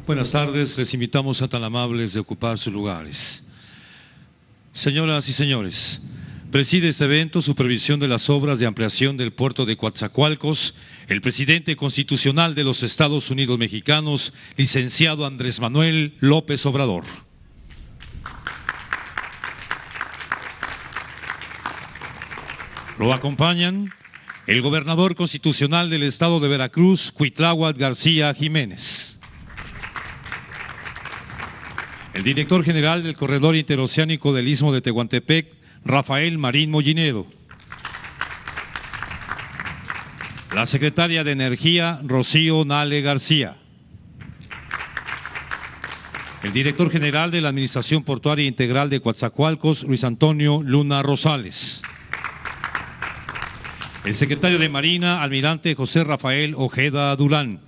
Buenas tardes, les invitamos a tan amables de ocupar sus lugares. Señoras y señores, preside este evento supervisión de las obras de ampliación del puerto de Coatzacoalcos, el presidente constitucional de los Estados Unidos Mexicanos, licenciado Andrés Manuel López Obrador. Lo acompañan el gobernador constitucional del estado de Veracruz, Cuitláhuac García Jiménez. El director general del Corredor Interoceánico del Istmo de Tehuantepec, Rafael Marín Mollinedo. La secretaria de Energía, Rocío Nale García. El director general de la Administración Portuaria Integral de Coatzacoalcos, Luis Antonio Luna Rosales. El secretario de Marina, almirante José Rafael Ojeda Durán.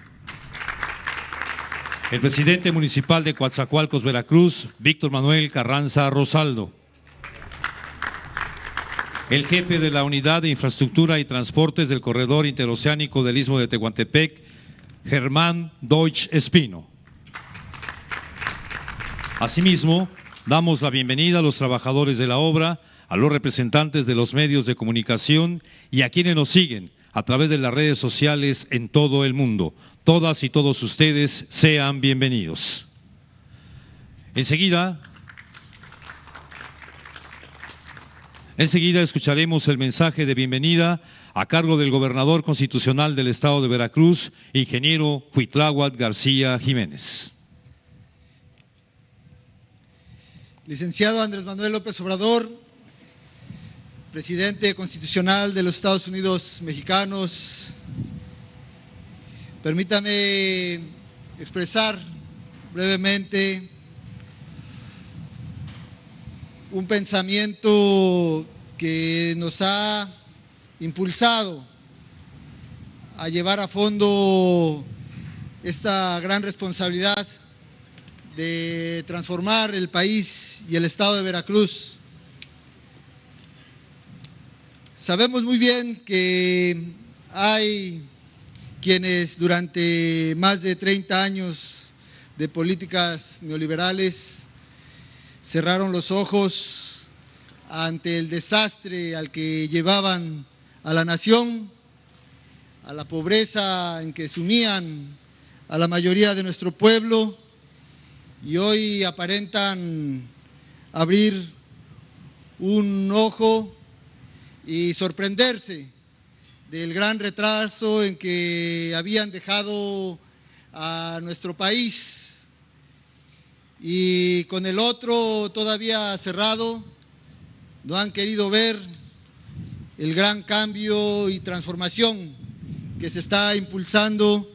El presidente municipal de Coatzacoalcos, Veracruz, Víctor Manuel Carranza Rosaldo. El jefe de la Unidad de Infraestructura y Transportes del Corredor Interoceánico del Istmo de Tehuantepec, Germán Deutsch Espino. Asimismo, damos la bienvenida a los trabajadores de la obra, a los representantes de los medios de comunicación y a quienes nos siguen a través de las redes sociales en todo el mundo. Todas y todos ustedes sean bienvenidos. Enseguida escucharemos el mensaje de bienvenida a cargo del gobernador constitucional del estado de Veracruz, ingeniero Cuitláhuac García Jiménez. Licenciado Andrés Manuel López Obrador, presidente constitucional de los Estados Unidos Mexicanos, permítame expresar brevemente un pensamiento que nos ha impulsado a llevar a fondo esta gran responsabilidad de transformar el país y el estado de Veracruz. Sabemos muy bien que hay quienes durante más de 30 años de políticas neoliberales cerraron los ojos ante el desastre al que llevaban a la nación, a la pobreza en que sumían a la mayoría de nuestro pueblo, y hoy aparentan abrir un ojo y sorprenderse del gran retraso en que habían dejado a nuestro país, y con el otro todavía cerrado no han querido ver el gran cambio y transformación que se está impulsando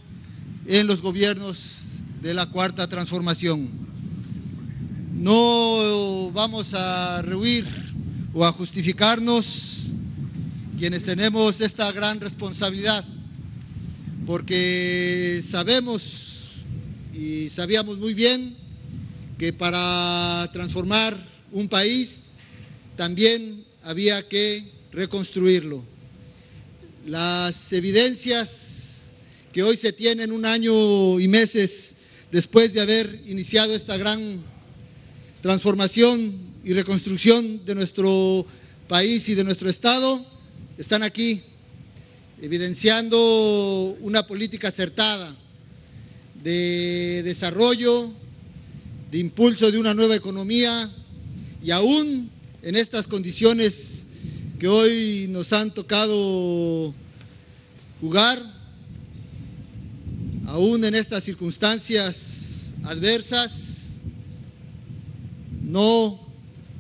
en los gobiernos de la Cuarta Transformación. No vamos a rehuir o a justificarnos quienes tenemos esta gran responsabilidad, porque sabemos y sabíamos muy bien que para transformar un país también había que reconstruirlo. Las evidencias que hoy se tienen un año y meses después de haber iniciado esta gran transformación y reconstrucción de nuestro país y de nuestro estado, están aquí, evidenciando una política acertada de desarrollo, de impulso de una nueva economía, y aún en estas condiciones que hoy nos han tocado jugar, aún en estas circunstancias adversas, no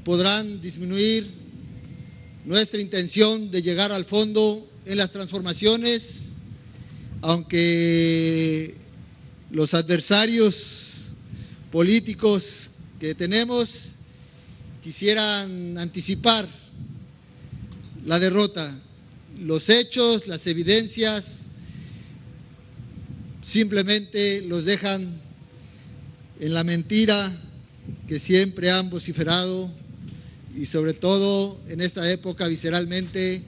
podrán disminuir nuestra intención de llegar al fondo en las transformaciones, aunque los adversarios políticos que tenemos quisieran anticipar la derrota. Los hechos, las evidencias simplemente los dejan en la mentira que siempre han vociferado y sobre todo en esta época visceralmente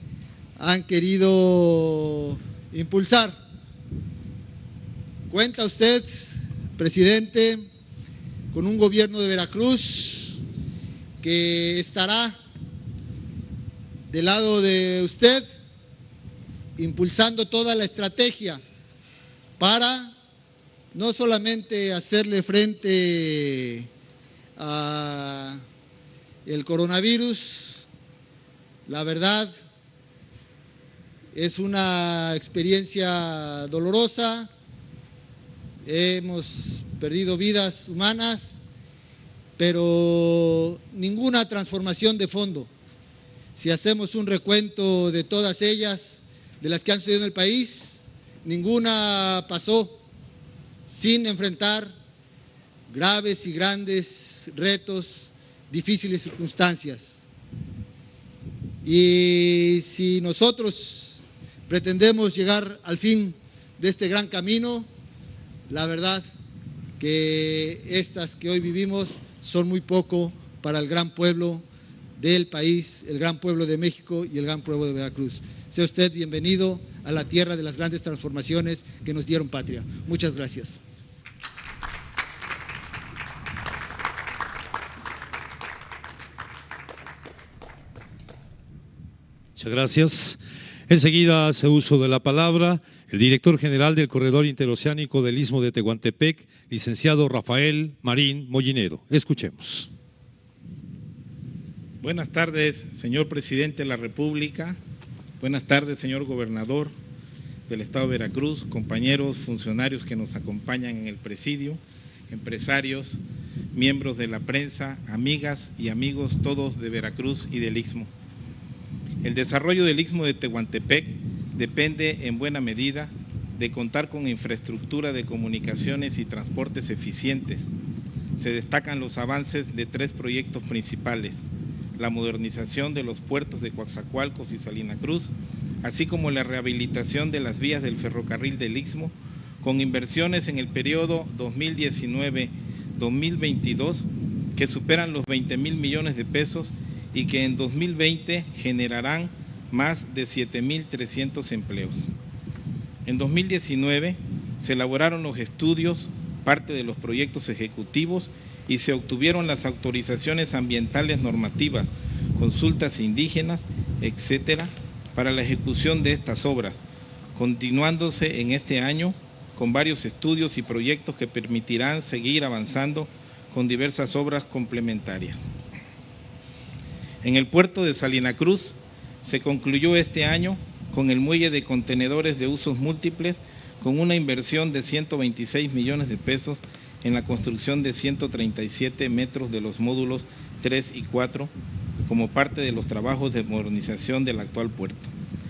han querido impulsar. Cuenta usted presidente, con un gobierno de Veracruz que estará del lado de usted, impulsando toda la estrategia para no solamente hacerle frente a el coronavirus. La verdad, es una experiencia dolorosa, hemos perdido vidas humanas, pero ninguna transformación de fondo. Si hacemos un recuento de todas ellas, de las que han sucedido en el país, ninguna pasó sin enfrentar graves y grandes retos, difíciles circunstancias. Y si nosotros pretendemos llegar al fin de este gran camino, la verdad que estas que hoy vivimos son muy poco para el gran pueblo del país, el gran pueblo de México y el gran pueblo de Veracruz. Sea usted bienvenido a la tierra de las grandes transformaciones que nos dieron patria. Muchas gracias. Muchas gracias. Enseguida hace uso de la palabra el director general del Corredor Interoceánico del Istmo de Tehuantepec, licenciado Rafael Marín Mollinedo. Escuchemos. Buenas tardes, señor presidente de la República. Buenas tardes, señor gobernador del Estado de Veracruz, compañeros funcionarios que nos acompañan en el presidio, empresarios, miembros de la prensa, amigas y amigos todos de Veracruz y del Istmo. El desarrollo del Istmo de Tehuantepec depende en buena medida de contar con infraestructura de comunicaciones y transportes eficientes. Se destacan los avances de 3 proyectos principales: la modernización de los puertos de Coatzacoalcos y Salina Cruz, así como la rehabilitación de las vías del ferrocarril del Istmo, con inversiones en el periodo 2019-2022 que superan los 20,000 millones de pesos y que en 2020 generarán más de 7,300 empleos. En 2019 se elaboraron los estudios, parte de los proyectos ejecutivos, y se obtuvieron las autorizaciones ambientales normativas, consultas indígenas, etcétera, para la ejecución de estas obras, continuándose en este año con varios estudios y proyectos que permitirán seguir avanzando con diversas obras complementarias. En el puerto de Salina Cruz se concluyó este año con el muelle de contenedores de usos múltiples, con una inversión de 126 millones de pesos en la construcción de 137 metros de los módulos 3 y 4 como parte de los trabajos de modernización del actual puerto,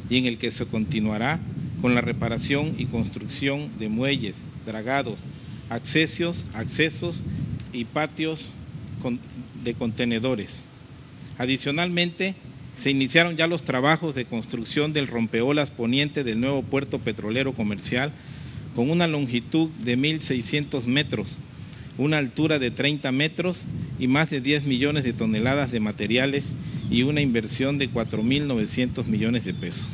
y en el que se continuará con la reparación y construcción de muelles, dragados, accesos y patios de contenedores. Adicionalmente, se iniciaron ya los trabajos de construcción del rompeolas poniente del nuevo puerto petrolero comercial, con una longitud de 1,600 metros, una altura de 30 metros y más de 10 millones de toneladas de materiales y una inversión de 4,900 millones de pesos.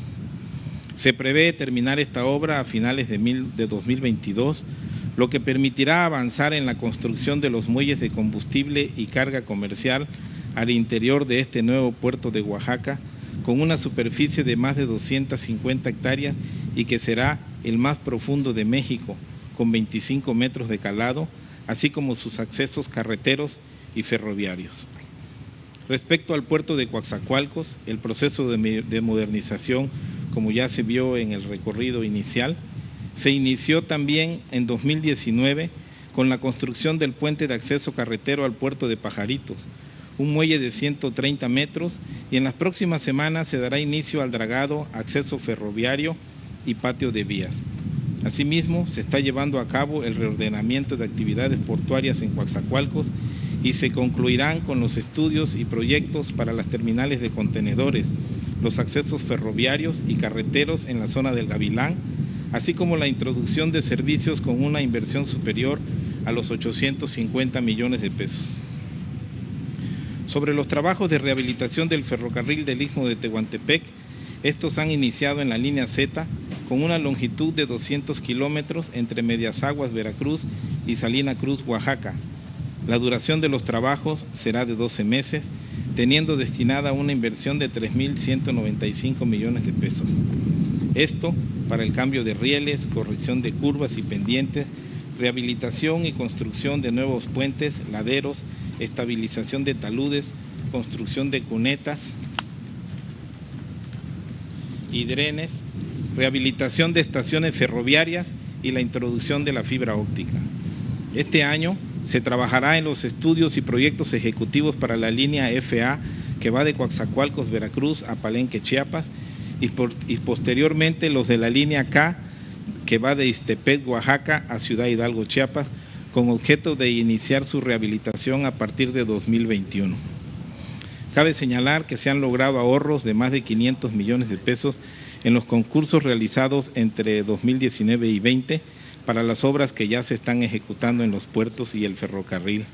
Se prevé terminar esta obra a finales de 2022, lo que permitirá avanzar en la construcción de los muelles de combustible y carga comercial al interior de este nuevo puerto de Oaxaca, con una superficie de más de 250 hectáreas y que será el más profundo de México, con 25 metros de calado, así como sus accesos carreteros y ferroviarios. Respecto al puerto de Coatzacoalcos, el proceso de modernización, como ya se vio en el recorrido inicial, se inició también en 2019 con la construcción del puente de acceso carretero al puerto de Pajaritos, un muelle de 130 metros, y en las próximas semanas se dará inicio al dragado, acceso ferroviario y patio de vías. Asimismo, se está llevando a cabo el reordenamiento de actividades portuarias en Coatzacoalcos y se concluirán con los estudios y proyectos para las terminales de contenedores, los accesos ferroviarios y carreteros en la zona del Gavilán, así como la introducción de servicios con una inversión superior a los 850 millones de pesos. Sobre los trabajos de rehabilitación del ferrocarril del Istmo de Tehuantepec, estos han iniciado en la línea Z con una longitud de 200 kilómetros entre Medias Aguas, Veracruz y Salina Cruz, Oaxaca. La duración de los trabajos será de 12 meses, teniendo destinada una inversión de 3.195 millones de pesos. Esto para el cambio de rieles, corrección de curvas y pendientes, rehabilitación y construcción de nuevos puentes, laderos, estabilización de taludes, construcción de cunetas y drenes, rehabilitación de estaciones ferroviarias y la introducción de la fibra óptica. Este año se trabajará en los estudios y proyectos ejecutivos para la línea FA que va de Coatzacoalcos, Veracruz a Palenque, Chiapas, y posteriormente los de la línea K que va de Ixtepec, Oaxaca a Ciudad Hidalgo, Chiapas, con objeto de iniciar su rehabilitación a partir de 2021. Cabe señalar que se han logrado ahorros de más de 500 millones de pesos en los concursos realizados entre 2019 y 2020 para las obras que ya se están ejecutando en los puertos y el ferrocarril.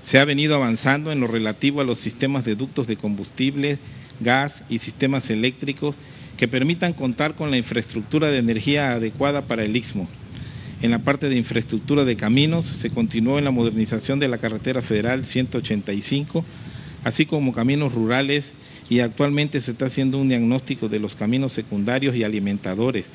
Se ha venido avanzando en lo relativo a los sistemas de ductos de combustible, gas y sistemas eléctricos que permitan contar con la infraestructura de energía adecuada para el Istmo. En la parte de infraestructura de caminos se continuó en la modernización de la carretera federal 185, así como caminos rurales, y actualmente se está haciendo un diagnóstico de los caminos secundarios y alimentadores,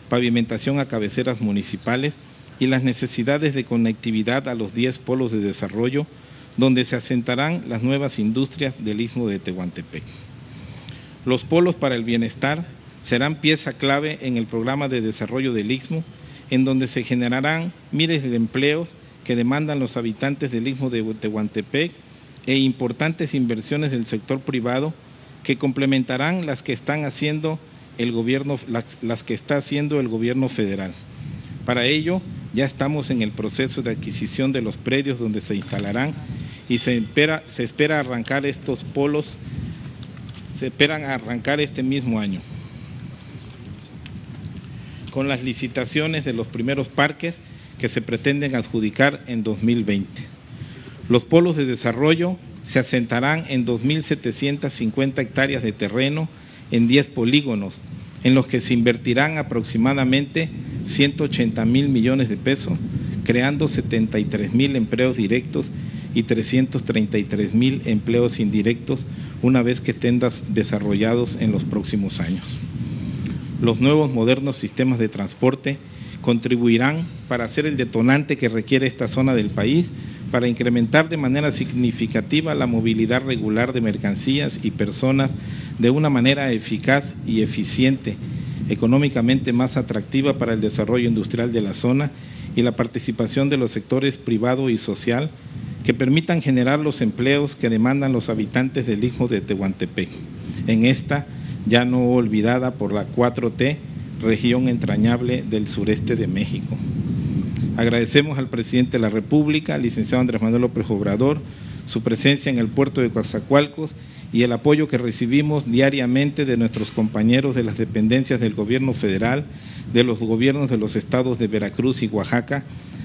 pavimentación a cabeceras municipales y las necesidades de conectividad a los 10 polos de desarrollo, donde se asentarán las nuevas industrias del Istmo de Tehuantepec. Los polos para el bienestar serán pieza clave en el programa de desarrollo del Istmo, en donde se generarán miles de empleos que demandan los habitantes del Istmo de Tehuantepec e importantes inversiones del sector privado que complementarán las que está haciendo el gobierno federal. Para ello, ya estamos en el proceso de adquisición de los predios donde se instalarán y se espera arrancar estos polos, se esperan arrancar este mismo año, con las licitaciones de los primeros parques que se pretenden adjudicar en 2020. Los polos de desarrollo se asentarán en 2.750 hectáreas de terreno en 10 polígonos, en los que se invertirán aproximadamente 180.000 millones de pesos, creando 73.000 empleos directos y 333.000 empleos indirectos una vez que estén desarrollados en los próximos años. Los nuevos modernos sistemas de transporte contribuirán para ser el detonante que requiere esta zona del país para incrementar de manera significativa la movilidad regular de mercancías y personas de una manera eficaz y eficiente, económicamente más atractiva para el desarrollo industrial de la zona y la participación de los sectores privado y social que permitan generar los empleos que demandan los habitantes del Istmo de Tehuantepec, en esta ya no olvidada por la 4T, región entrañable del sureste de México. Agradecemos al presidente de la República, licenciado Andrés Manuel López Obrador, su presencia en el puerto de Coatzacoalcos y el apoyo que recibimos diariamente de nuestros compañeros de las dependencias del gobierno federal, de los gobiernos de los estados de Veracruz y Oaxaca,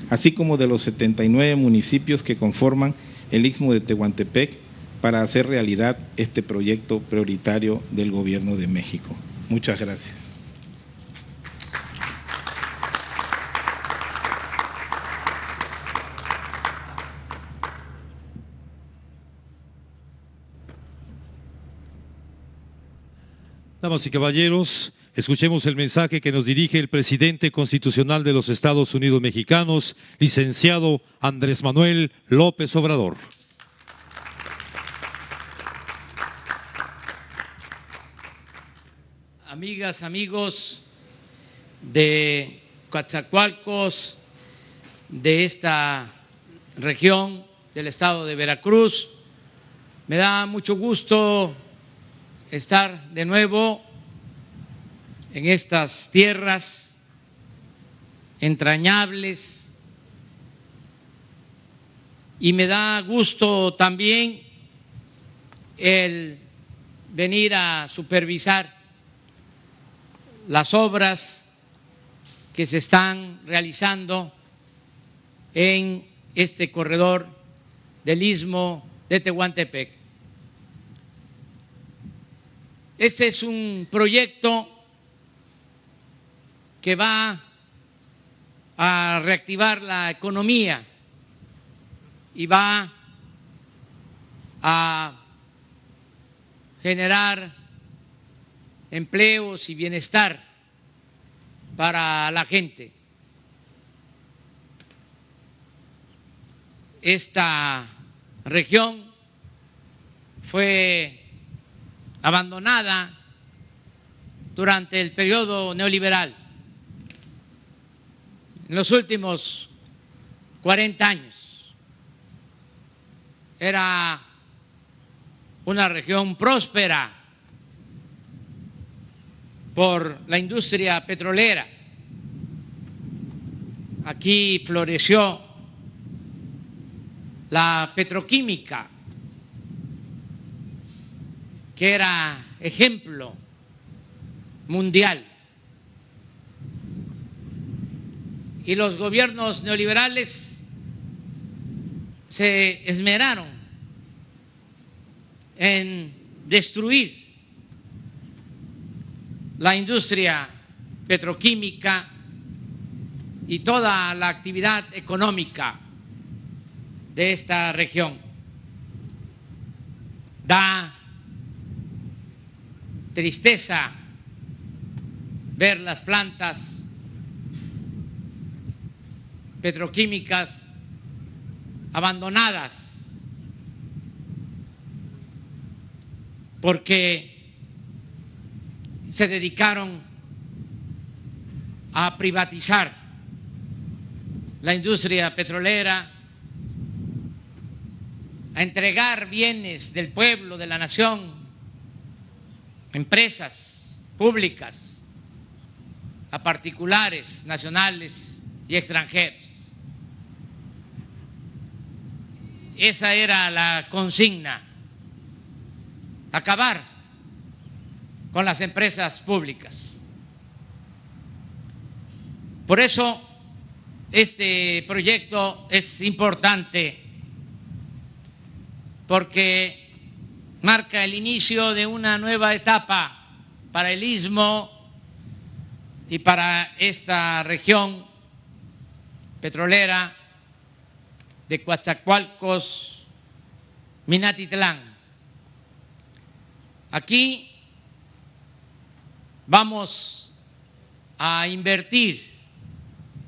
así como de los 79 municipios que conforman el Istmo de Tehuantepec para hacer realidad este proyecto prioritario del gobierno de México. Muchas gracias. Damas y caballeros, escuchemos el mensaje que nos dirige el presidente constitucional de los Estados Unidos mexicanos, licenciado Andrés Manuel López Obrador. Amigas, amigos de Coatzacoalcos, de esta región del estado de Veracruz, me da mucho gusto estar de nuevo en estas tierras entrañables y me da gusto también el venir a supervisar las obras que se están realizando en este corredor del Istmo de Tehuantepec. Este es un proyecto que va a reactivar la economía y va a generar empleos y bienestar para la gente. Esta región fue abandonada durante el periodo neoliberal, en los últimos 40 años. Era una región próspera por la industria petrolera. Aquí floreció la petroquímica, que era ejemplo mundial. Y los gobiernos neoliberales se esmeraron en destruir la industria petroquímica y toda la actividad económica de esta región. Da tristeza ver las plantas petroquímicas abandonadas, porque se dedicaron a privatizar la industria petrolera, a entregar bienes del pueblo, de la nación, empresas públicas, a particulares, nacionales y extranjeros. Esa era la consigna: acabar con las empresas públicas. Por eso este proyecto es importante, porque marca el inicio de una nueva etapa para el Istmo y para esta región petrolera de Coatzacoalcos, Minatitlán. Aquí vamos a invertir,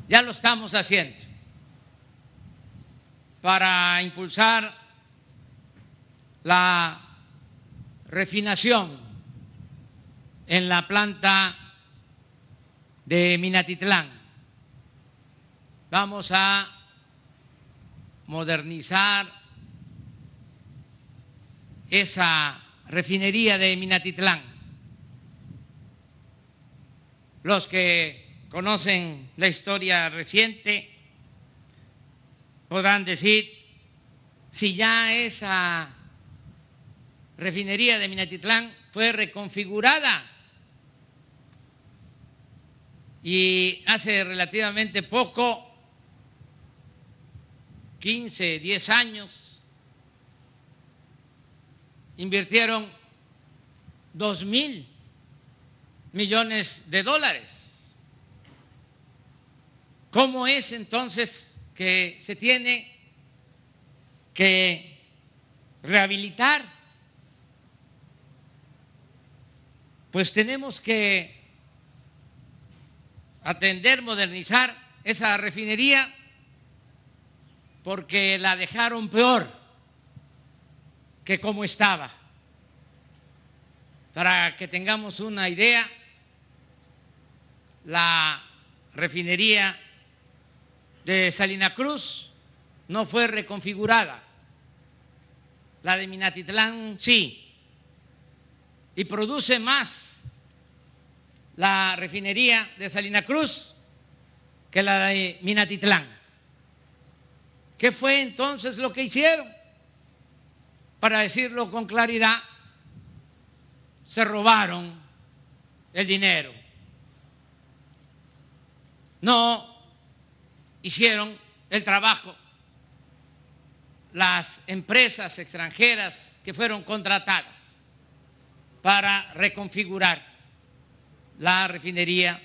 ya lo estamos haciendo, para impulsar la refinación en la planta de Minatitlán. Vamos a modernizar esa refinería de Minatitlán. Los que conocen la historia reciente podrán decir: si ya esa refinería de Minatitlán fue reconfigurada y hace relativamente poco, 15, 10 años, invirtieron $2,000 millones. ¿Cómo es entonces que se tiene que rehabilitar? Pues tenemos que atender, modernizar esa refinería, porque la dejaron peor que como estaba. Para que tengamos una idea, la refinería de Salina Cruz no fue reconfigurada, la de Minatitlán sí, y produce más la refinería de Salina Cruz que la de Minatitlán. ¿Qué fue entonces lo que hicieron? Para decirlo con claridad, se robaron el dinero. No hicieron el trabajo las empresas extranjeras que fueron contratadas para reconfigurar la refinería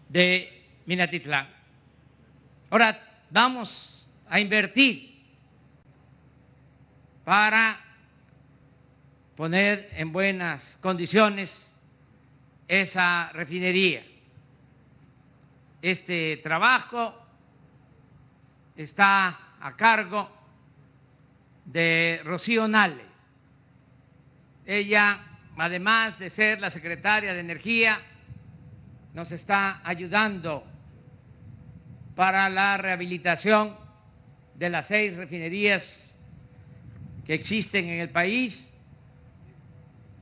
de Minatitlán. Ahora vamos a invertir para poner en buenas condiciones esa refinería. Este trabajo está a cargo de Rocío Nale. Ella, además de ser la secretaria de Energía, nos está ayudando para la rehabilitación de las 6 refinerías que existen en el país,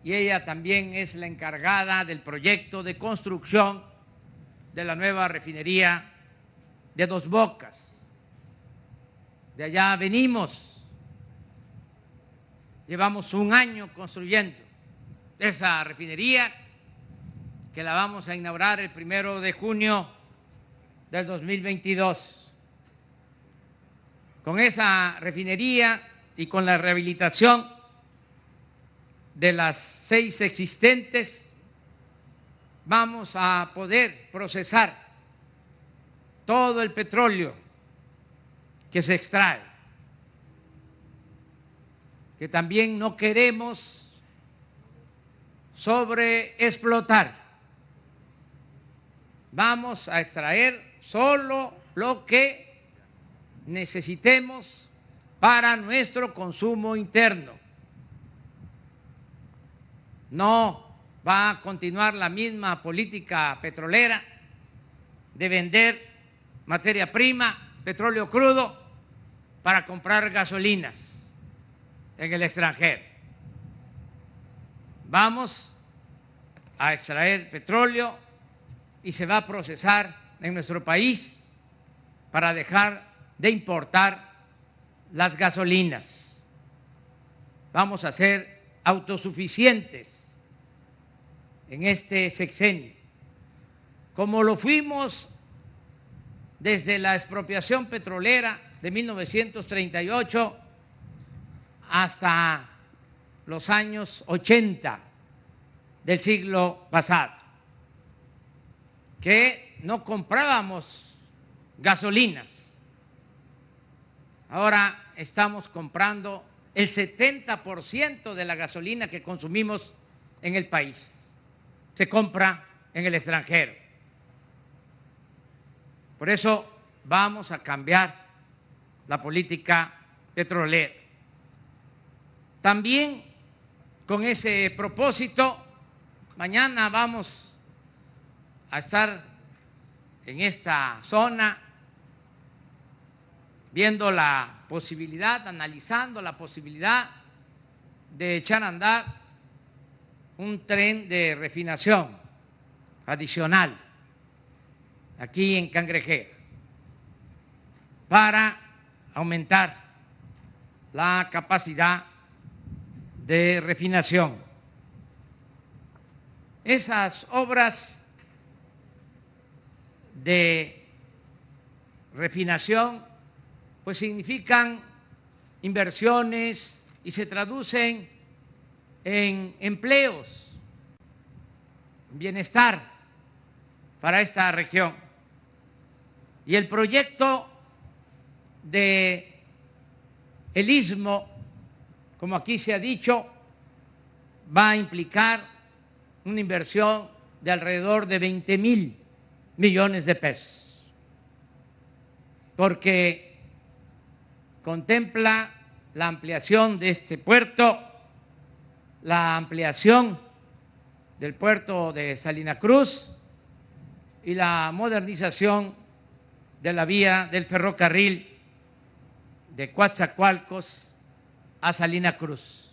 y ella también es la encargada del proyecto de construcción de la nueva refinería de Dos Bocas. De allá venimos, llevamos un año construyendo esa refinería, que la vamos a inaugurar el 1 de junio del 2022. Con esa refinería y con la rehabilitación de las 6 existentes, vamos a poder procesar todo el petróleo que se extrae, que también no queremos sobreexplotar. Vamos a extraer solo lo que necesitemos para nuestro consumo interno. No va a continuar la misma política petrolera de vender materia prima, petróleo crudo, para comprar gasolinas en el extranjero. Vamos a extraer petróleo y se va a procesar en nuestro país para dejar de importar las gasolinas. Vamos a ser autosuficientes en este sexenio, como lo fuimos desde la expropiación petrolera de 1938 hasta los años 80 del siglo pasado, que no comprábamos gasolinas. Ahora estamos comprando el 70% de la gasolina que consumimos en el país, se compra en el extranjero. Por eso vamos a cambiar la política petrolera. También con ese propósito, mañana vamos a estar en esta zona viendo la posibilidad, analizando la posibilidad de echar a andar un tren de refinación adicional aquí en Cangrejera para aumentar la capacidad de refinación. Esas obras de refinación pues significan inversiones y se traducen en empleos, bienestar para esta región. Y el proyecto de el Istmo, como aquí se ha dicho, va a implicar una inversión de alrededor de 20,000 millones de pesos, porque contempla la ampliación de este puerto, la ampliación del puerto de Salina Cruz y la modernización de la vía del ferrocarril de Coatzacoalcos a Salina Cruz.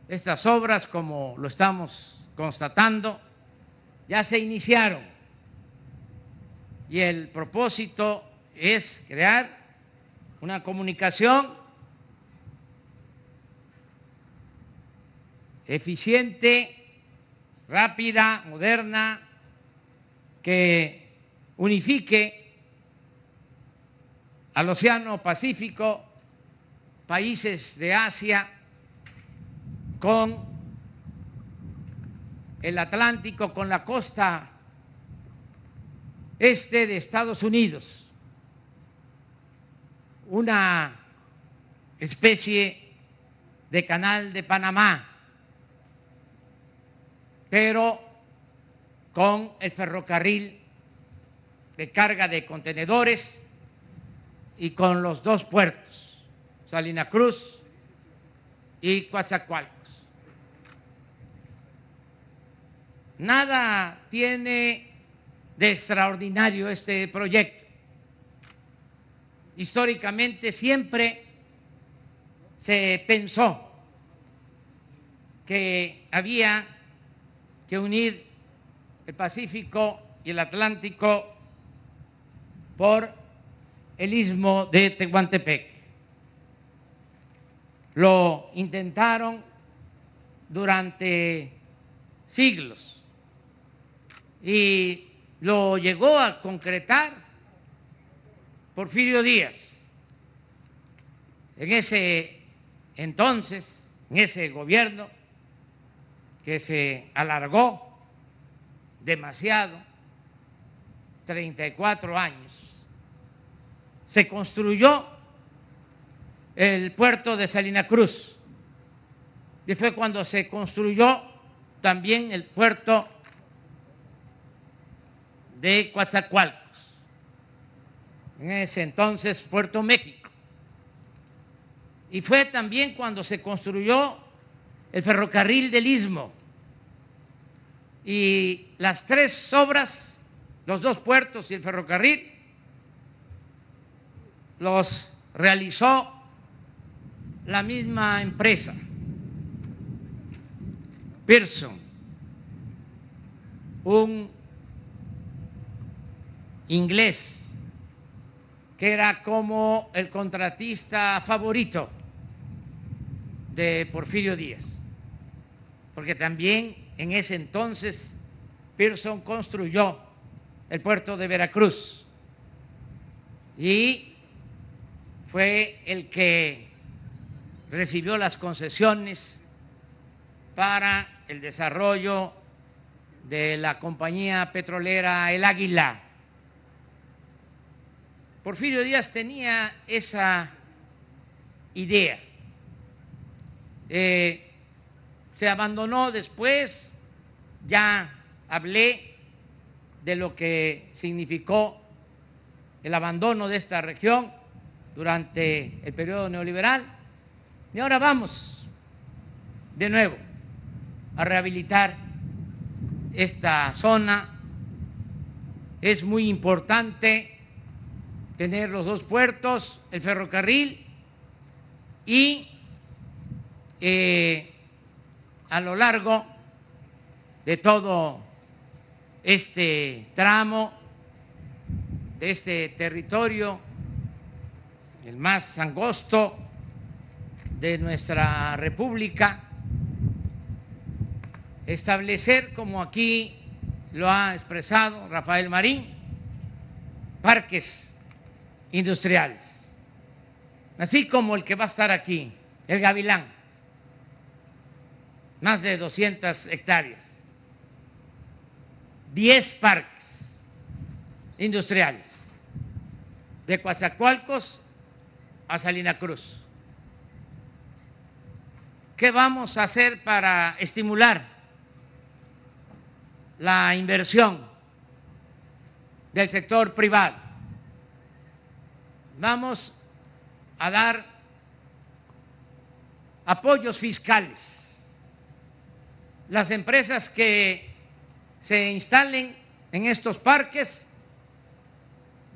Estas obras, como lo estamos constatando, ya se iniciaron y el propósito es crear una comunicación eficiente, rápida, moderna, que unifique al Océano Pacífico, países de Asia, con el Atlántico, con la costa este de Estados Unidos, una especie de canal de Panamá, pero con el ferrocarril de carga de contenedores y con los dos puertos, Salina Cruz y Coatzacoalcos. Nada tiene de extraordinario este proyecto. Históricamente siempre se pensó que había que unir el Pacífico y el Atlántico por el istmo de Tehuantepec. Lo intentaron durante siglos y lo llegó a concretar Porfirio Díaz. En ese entonces, en ese gobierno que se alargó demasiado, 34 años, se construyó el puerto de Salina Cruz y fue cuando se construyó también el puerto de Coatzacoalcos, en ese entonces Puerto México, y fue también cuando se construyó el ferrocarril del Istmo, y las tres obras, los dos puertos y el ferrocarril, los realizó la misma empresa, Pearson, un inglés que era como el contratista favorito de Porfirio Díaz, porque también en ese entonces Pearson construyó el puerto de Veracruz y fue el que recibió las concesiones para el desarrollo de la compañía petrolera El Águila. Porfirio Díaz tenía esa idea. Se abandonó después, ya hablé de lo que significó el abandono de esta región durante el periodo neoliberal, y ahora vamos de nuevo a rehabilitar esta zona. Es muy importante tener los dos puertos, el ferrocarril y a lo largo de todo este tramo, de este territorio, el más angosto de nuestra República, establecer, como aquí lo ha expresado Rafael Marín, parques industriales, así como el que va a estar aquí, el Gavilán, más de 200 hectáreas, 10 parques industriales, de Coatzacoalcos a Salina Cruz. ¿Qué vamos a hacer para estimular la inversión del sector privado? Vamos a dar apoyos fiscales. Las empresas que se instalen en estos parques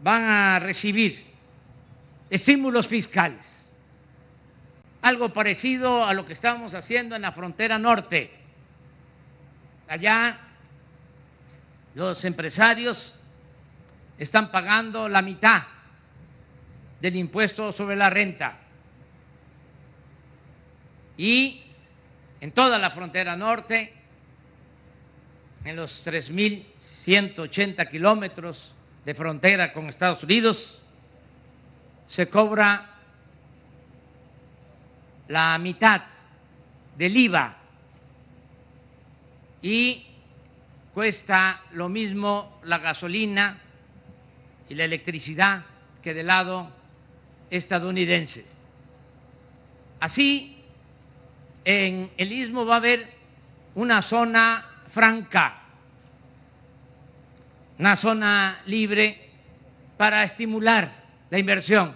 van a recibir estímulos fiscales, algo parecido a lo que estamos haciendo en la frontera norte. Allá los empresarios están pagando la mitad del impuesto sobre la renta, y en toda la frontera norte, en los 3.180 kilómetros de frontera con Estados Unidos, se cobra la mitad del IVA y cuesta lo mismo la gasolina y la electricidad que del lado estadounidense. Así, en el Istmo va a haber una zona franca, una zona libre para estimular la inversión,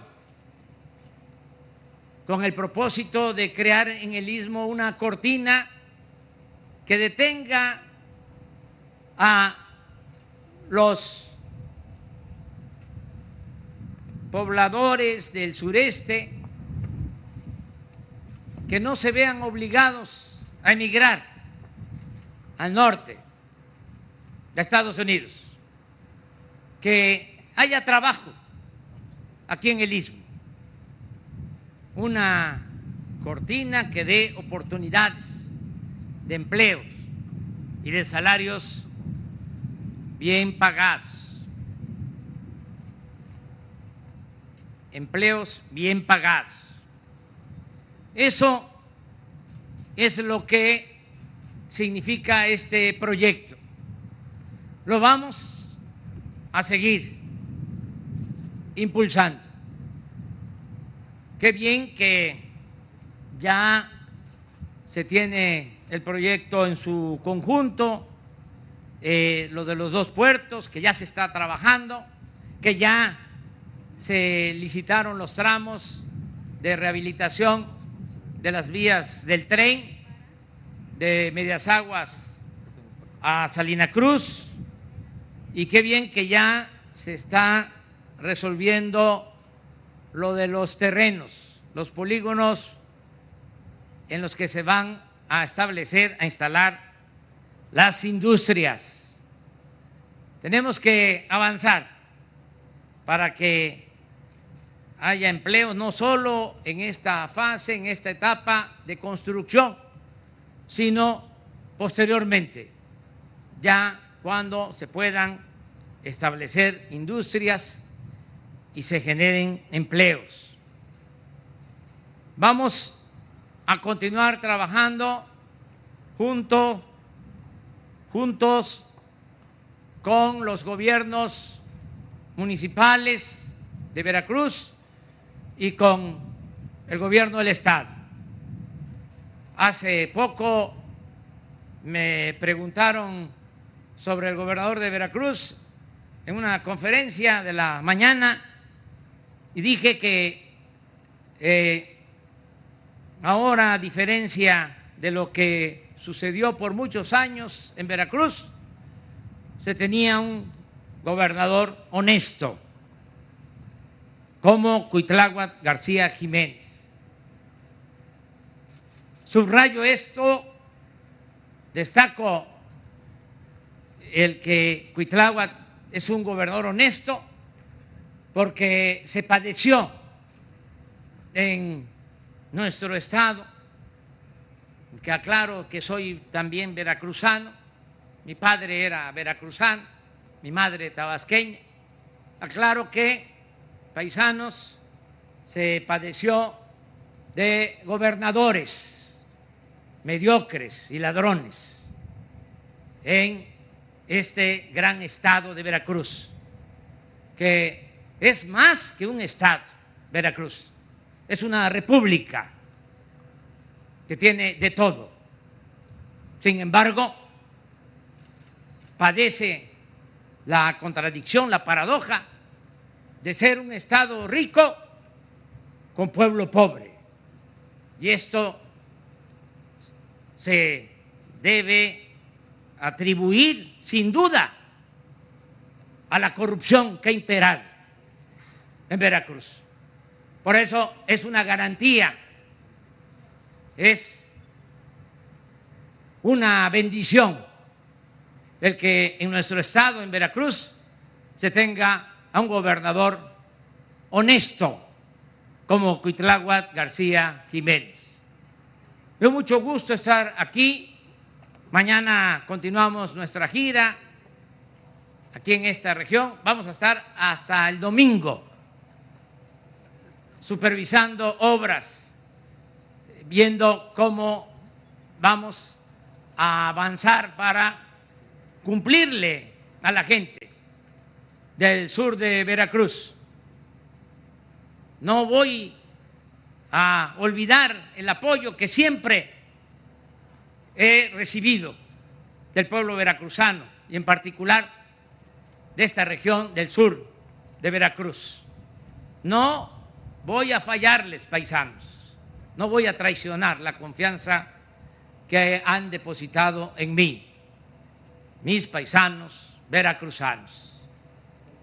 con el propósito de crear en el Istmo una cortina que detenga a los pobladores del sureste que no se vean obligados a emigrar al norte de Estados Unidos, que haya trabajo aquí en el Istmo, una cortina que dé oportunidades de empleos y de salarios bien pagados, empleos bien pagados. Eso es lo que significa este proyecto. Lo vamos a seguir impulsando. Qué bien que ya se tiene el proyecto en su conjunto, lo de los dos puertos, que ya se está trabajando, que ya se licitaron los tramos de rehabilitación de las vías del tren de Medias Aguas a Salina Cruz, y qué bien que ya se está resolviendo lo de los terrenos, los polígonos en los que se van a establecer, a instalar las industrias. Tenemos que avanzar para que haya empleo no solo en esta fase, en esta etapa de construcción, sino posteriormente, ya cuando se puedan establecer industrias y se generen empleos. Vamos a continuar trabajando juntos con los gobiernos municipales de Veracruz y con el gobierno del Estado. Hace poco me preguntaron sobre el gobernador de Veracruz en una conferencia de la mañana y dije que ahora, a diferencia de lo que sucedió por muchos años en Veracruz, se tenía un gobernador honesto como Cuitláhuac García Jiménez. Subrayo esto, destaco el que Cuitláhuac es un gobernador honesto porque se padeció en nuestro estado, que aclaro que soy también veracruzano, mi padre era veracruzano, mi madre tabasqueña, aclaro que, paisanos, se padeció de gobernadores mediocres y ladrones en este gran estado de Veracruz, que es más que un estado, Veracruz, es una república que tiene de todo. Sin embargo, padece la contradicción, la paradoja de ser un estado rico con pueblo pobre. Y esto se debe atribuir sin duda a la corrupción que ha imperado en Veracruz. Por eso es una garantía, es una bendición el que en nuestro estado, en Veracruz, se tenga a un gobernador honesto como Cuitláhuac García Jiménez. Me da mucho gusto estar aquí. Mañana continuamos nuestra gira aquí en esta región. Vamos a estar hasta el domingo supervisando obras, viendo cómo vamos a avanzar para cumplirle a la gente del sur de Veracruz no voy a olvidar el apoyo que siempre he recibido del pueblo veracruzano y en particular de esta región del sur de Veracruz. No voy a fallarles, paisanos, no voy a traicionar la confianza que han depositado en mí, mis paisanos veracruzanos.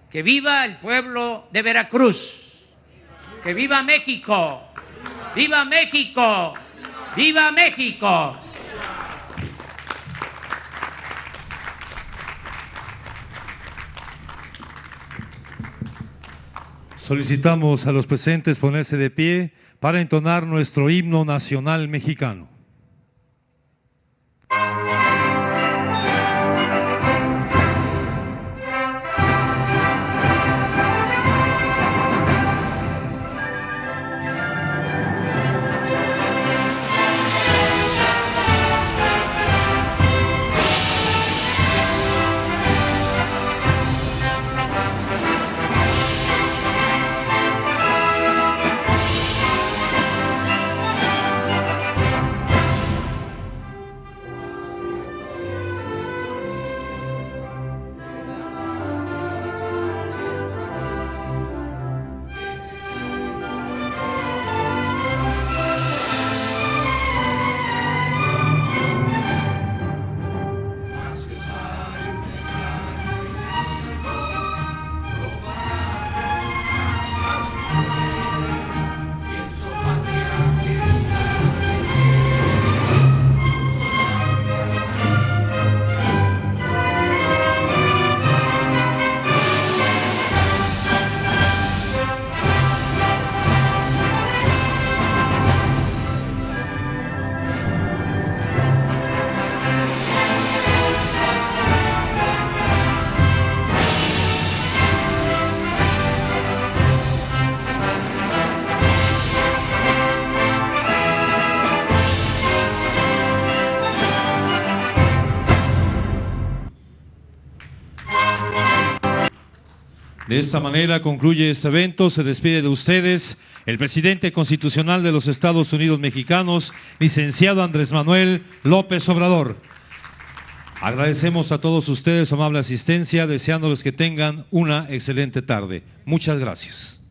Que viva el pueblo de Veracruz, que viva México, viva México, viva México. Solicitamos a los presentes ponerse de pie para entonar nuestro himno nacional mexicano. De esta manera concluye este evento. Se despide de ustedes el presidente constitucional de los Estados Unidos mexicanos, licenciado Andrés Manuel López Obrador. Agradecemos a todos ustedes su amable asistencia, deseándoles que tengan una excelente tarde. Muchas gracias.